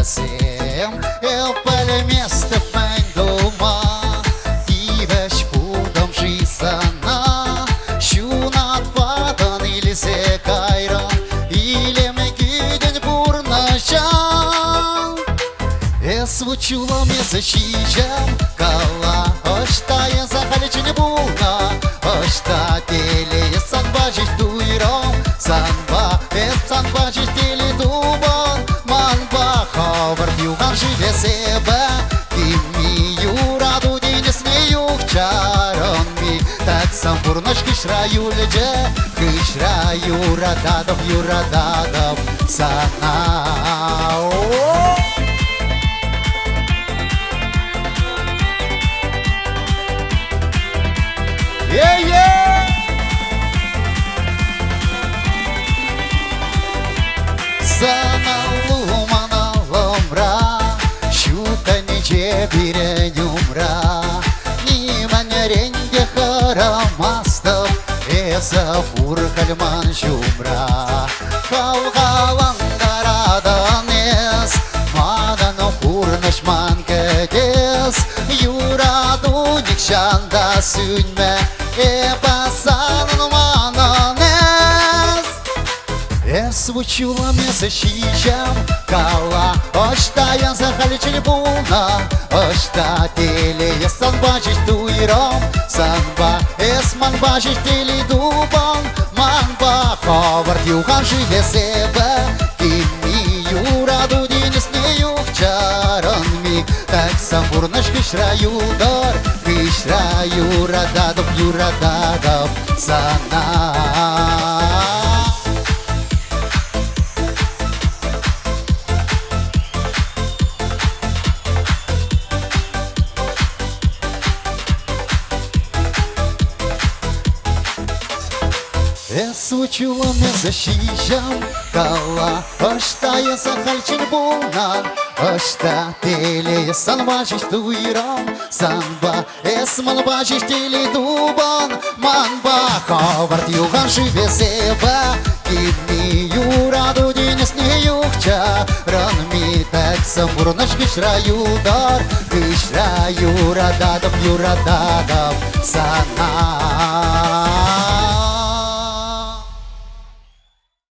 szem, eu pelemește penduma, Ivești pudam și sana, Șunat padan ili se caira, Ile me giden burnașan. Свучула мне защищам кала, Ошта я захаличи не буна, Ошта теле санбажи туиром, Санба санбажи теле дубон, Манба ховар югам живе себе, Кими юраду день смею чарон ми, Так сам бурнош кишраю леже, Кишраю юрададов сана. Саналу маналомра, Щута ниче перенюмра, Ни манеренье харамастов, Эса фур кальман жумра. Халгалан дараданес, Мадано фурнаш манкетес, Юраду никшанда сünme, Эпасан мананес. Свучула мне защищам кала, Ошта я захаличи буна, Ошта теле я санбажиш туиром, Санба эсман бажиш теле дубон, Манба ховар югам живе себе, Кими юраду день смею чарон ми, Так сам бурнаш кишраю дор, Кишраю юрададов сана. Свучула мне защищам кала, Ошта я захальчин буна, Ошта теле санбажиш туиром, Санба эсман бажиш теле дубон, Манба ховард югам живе себе, Кими юраду день снею чарон ми, Так сам бурнош кишраю дор, Кишраю юрададов сана.